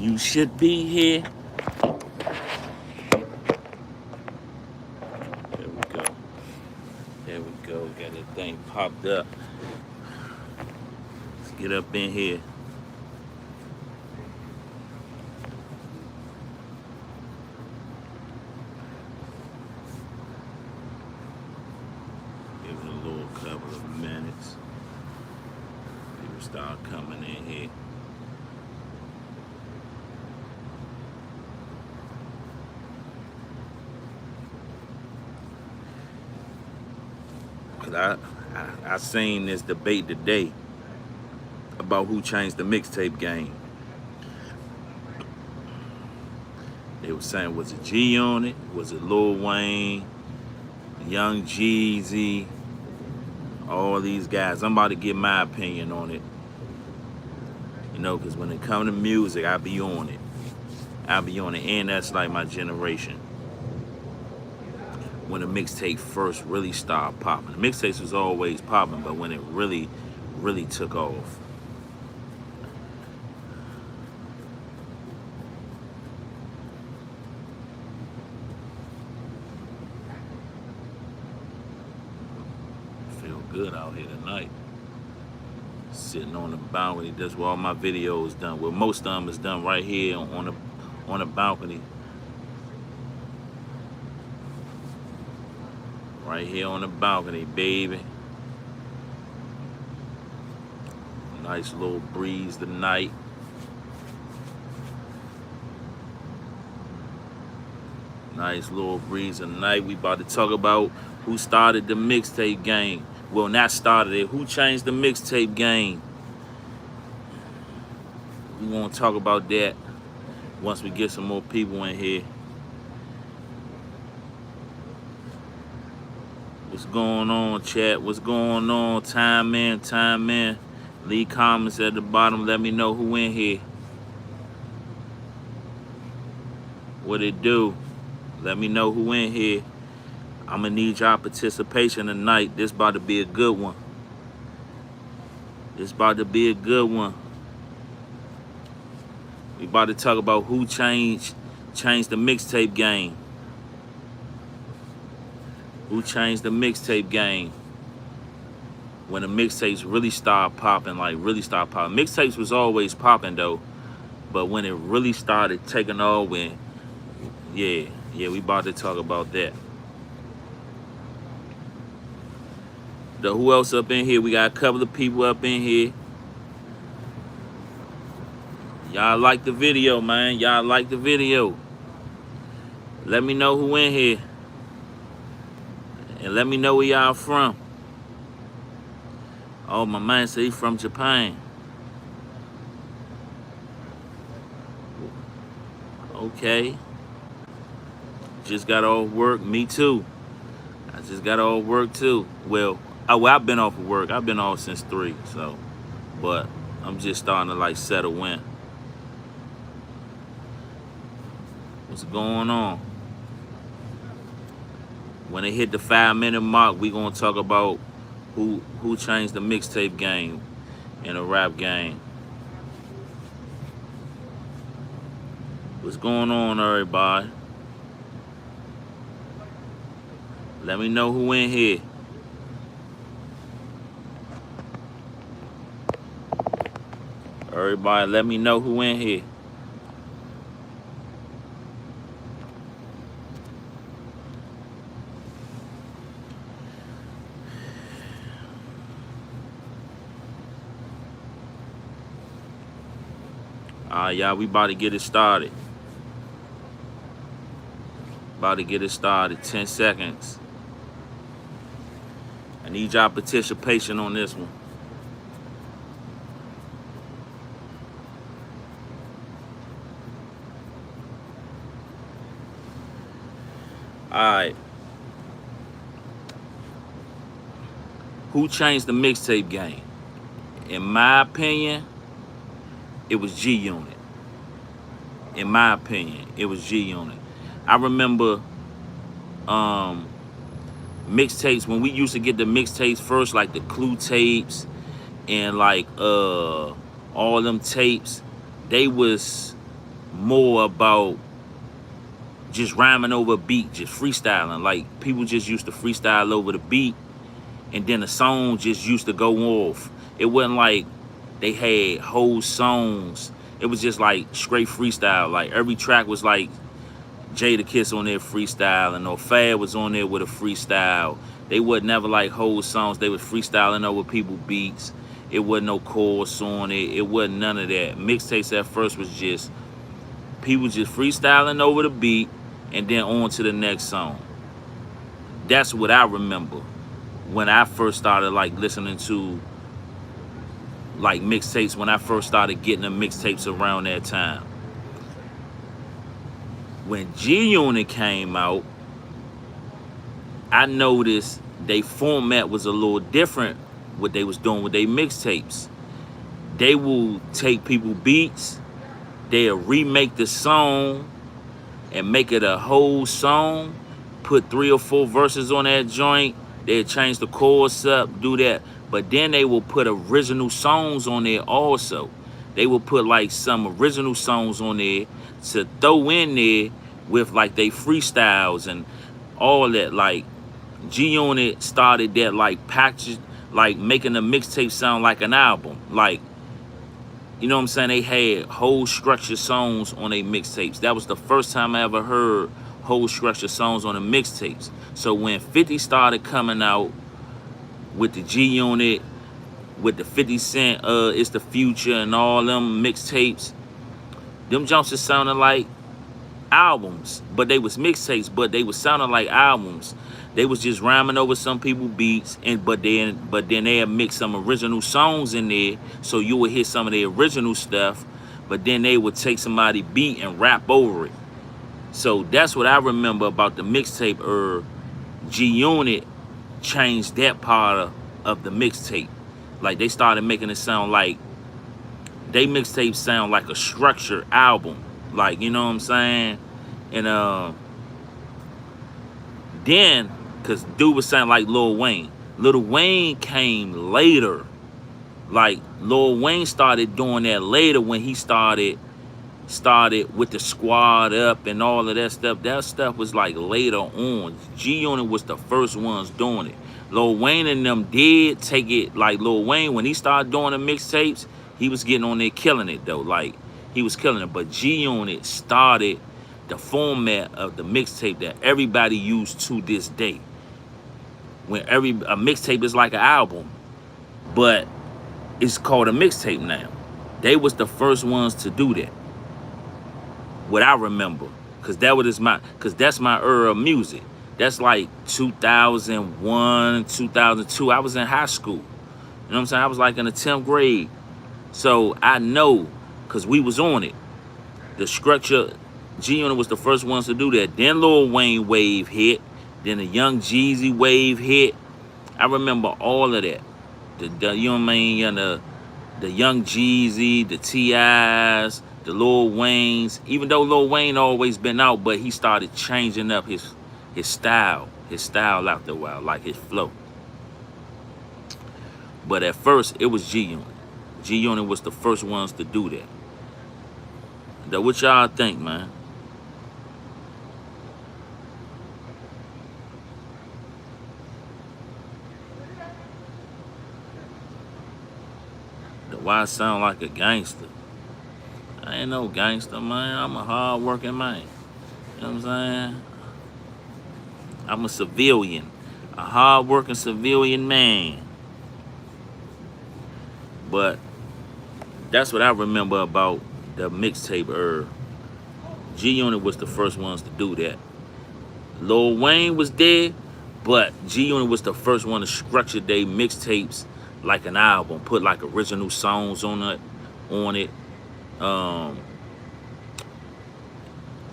You should be here. There we go. There we go. Got that thing popped up. Let's get up in here. Give it a little couple of minutes. People start coming in here. Cause I seen this debate today about who changed the mixtape game. They were saying, was it G on it? Was it Lil Wayne? Young Jeezy? All these guys. I'm about to get my opinion on it. You know, because when it comes to music, I be on it. I be on it, and that's like my generation. When the mixtape first really started popping. The mixtapes was always popping, but when it really, really took off. Feel good out here tonight. Sitting on the balcony. That's where all my videos done. Well, most of them is done right here on the balcony. Right here on the balcony, baby. Nice little breeze tonight. Nice little breeze tonight. We about to talk about who started the mixtape game. Well, not started it. Who changed the mixtape game? We gonna talk about that once we get some more people in here. What's going on, chat? What's going on? Time in, time in. Leave comments at the bottom. Let me know who in here. What it do? Let me know who in here. I'm gonna need y'all participation tonight. This about to be a good one. This about to be a good one. We about to talk about who changed the mixtape game. Who changed the mixtape game? When the mixtapes really started popping, like really started popping. Mixtapes was always popping though, but when it really started taking off, when yeah, we about to talk about that. Who else up in here? We got a couple of people up in here. Y'all like the video, man. Y'all like the video. Let me know who in here. And let me know where y'all from. Oh, my man said he's from Japan. Okay. Just got off work. Me too. I just got off work too. Well, I've been off of work. I've been off since 3, so. But I'm just starting to like settle in. What's going on? When it hit the 5-minute mark, we gonna talk about who changed the mixtape game and the rap game. What's going on, everybody? Let me know who in here. Everybody, let me know who in here. Y'all, we about to get it started. About to get it started. 10 seconds. I need y'all participation on this one. Alright. Who changed the mixtape game? In my opinion, it was G Unit. In my opinion, it was G Unit. I remember mixtapes, when we used to get the mixtapes first, like the Clue tapes and like all them tapes, they was more about just rhyming over a beat, just freestyling. Like people just used to freestyle over the beat, and then the song just used to go off. It wasn't like they had whole songs. It was just like straight freestyle. Like every track was like Jada Kiss on there freestyling, or Fab was on there with a freestyle. They would never like whole songs. They was freestyling over people beats. It wasn't no chorus on it. It wasn't none of that. Mixtapes at first was just people just freestyling over the beat and then on to the next song. That's what I remember when I first started like listening to like mixtapes, when I first started getting the mixtapes around that time. When G-Unit came out, I noticed their format was a little different what they was doing with their mixtapes. They will take people beats, they'll remake the song and make it a whole song, put 3 or 4 verses on that joint, they'll change the chorus up, do that. But then they will put original songs on there also. They will put like some original songs on there to throw in there with like they freestyles and all that. Like G-Unit started that like package, like making the mixtape sound like an album. Like, you know what I'm saying? They had whole structured songs on their mixtapes. That was the first time I ever heard whole structured songs on the mixtapes. So when 50 started coming out with the G-Unit, with the 50 Cent, It's the Future and all them mixtapes, them jumps just sounded like albums, but they was mixtapes, but they was sounding like albums. They was just rhyming over some people beats, and but then they had mixed some original songs in there, so you would hear some of the original stuff, but then they would take somebody beat and rap over it. So that's what I remember about the mixtape. G-Unit changed that part of the mixtape. Like they started making it sound like they mixtapes sound like a structured album. Like, you know what I'm saying? And then, cause dude was sounding like Lil Wayne. Lil Wayne came later. Like Lil Wayne started doing that later when he started with the Squad Up and all of that stuff. That stuff was like later on. G-Unit was the first ones doing it. Lil Wayne and them did take it. Like Lil Wayne, when he started doing the mixtapes, he was getting on there killing it though. Like he was killing it. But G-Unit started the format of the mixtape that everybody used to this day. When a mixtape is like an album, but it's called a mixtape now. They was the first ones to do that. What I remember, cause that's my era of music. That's like 2001, 2002. I was in high school. You know what I'm saying? I was like in the 10th grade. So I know, cause we was on it. The structure, G-Unit was the first ones to do that. Then Lil Wayne wave hit. Then the Young Jeezy wave hit. I remember all of that. The you know what I mean? And the Young Jeezy, the T.I.s, the Lil Waynes. Even though Lil Wayne always been out, but he started changing up his style after a while, like his flow. But at first, it was G-Unit. G-Unit was the first ones to do that. Now, what y'all think, man? Why I sound like a gangster? I ain't no gangster, man. I'm a hard-working man. You know what I'm saying? I'm a civilian. A hard-working civilian man. But that's what I remember about the mixtape era. G-Unit was the first ones to do that. Lil Wayne was there, but G-Unit was the first one to structure their mixtapes like an album, put like original songs on it,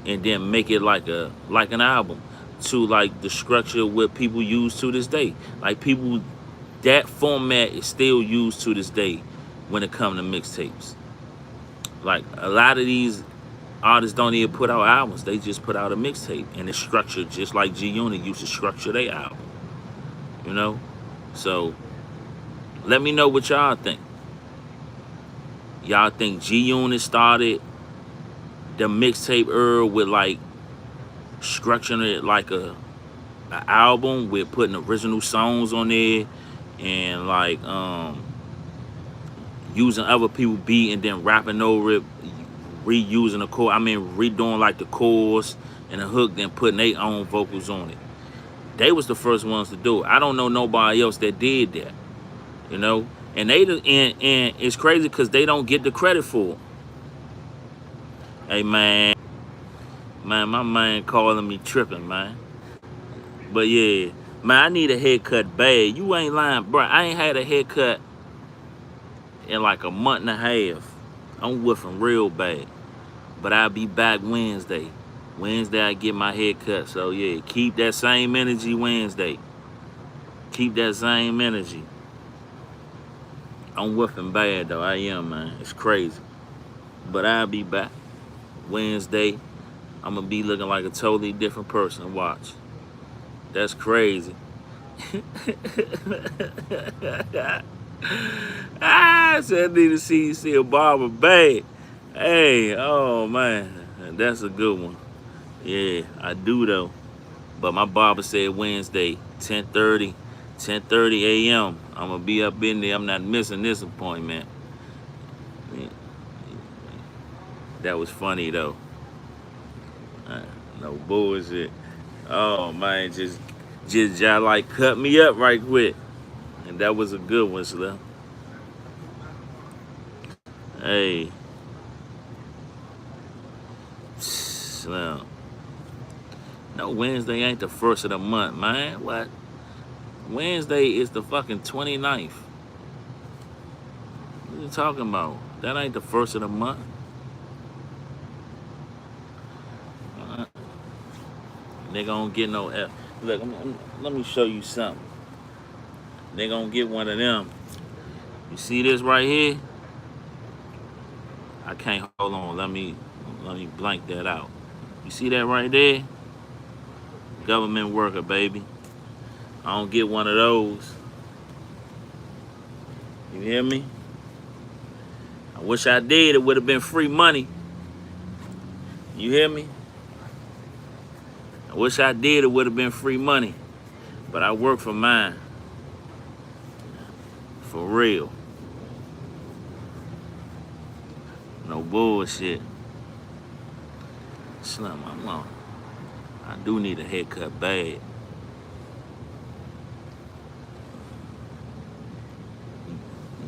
and then make it like an album, to like the structure what people use to this day. Like people, that format is still used to this day when it comes to mixtapes. Like a lot of these artists don't even put out albums; they just put out a mixtape, and it's structured just like G-Unit used to structure their album. You know, so. Let me know what y'all think. Y'all think G-Unit started the mixtape era with like structuring it like a album with putting original songs on there and like using other people's beat and then rapping over it, reusing the chord. I mean, redoing like the chorus and the hook, then putting their own vocals on it. They was the first ones to do it. I don't know nobody else that did that, you know. And and it's crazy because they don't get the credit for it. Hey man, my man calling me tripping, man. But yeah, man, I need a haircut bad. You ain't lying, bro. I ain't had a haircut in like a month and a half. I'm woofing real bad. But I'll be back Wednesday. Wednesday I get my hair cut. So yeah, keep that same energy Wednesday. Keep that same energy. I'm woofing bad though. I am, man. It's crazy. But I'll be back Wednesday. I'm gonna be looking like a totally different person. Watch. That's crazy. I said I need to see a barber bad. Hey, oh man, that's a good one. Yeah, I do though. But my barber said Wednesday, 10:30 a.m. I'm gonna be up in there. I'm not missing this appointment. Yeah, that was funny though. No bullshit. Oh man, just like cut me up right quick, and that was a good one, Slim. Hey, Slim. No, Wednesday ain't the first of the month, man. What? Wednesday is the fucking 29th. What are you talking about? That ain't the first of the month. They gonna get no F. Look, let me show you something. They gonna get one of them. You see this right here? I can't hold on. Let me blank that out. You see that right there? Government worker, baby. I don't get one of those. You hear me? I wish I did. It would have been free money. You hear me? I wish I did. It would have been free money. But I work for mine. For real. No bullshit. Slim, I'm on. I do need a haircut bad.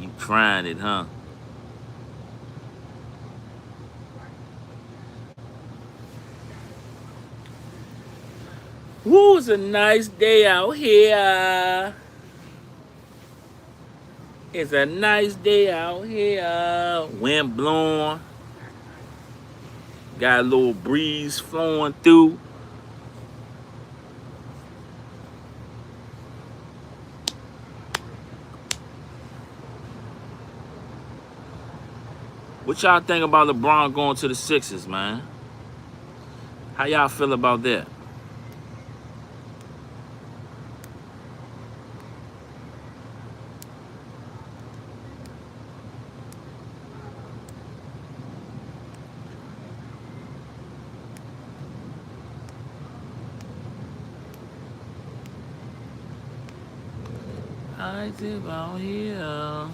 You trying it, huh? Woo, it's a nice day out here. It's a nice day out here. Wind blowing. Got a little breeze flowing through. What y'all think about LeBron going to the Sixers, man? How y'all feel about that? I live out here.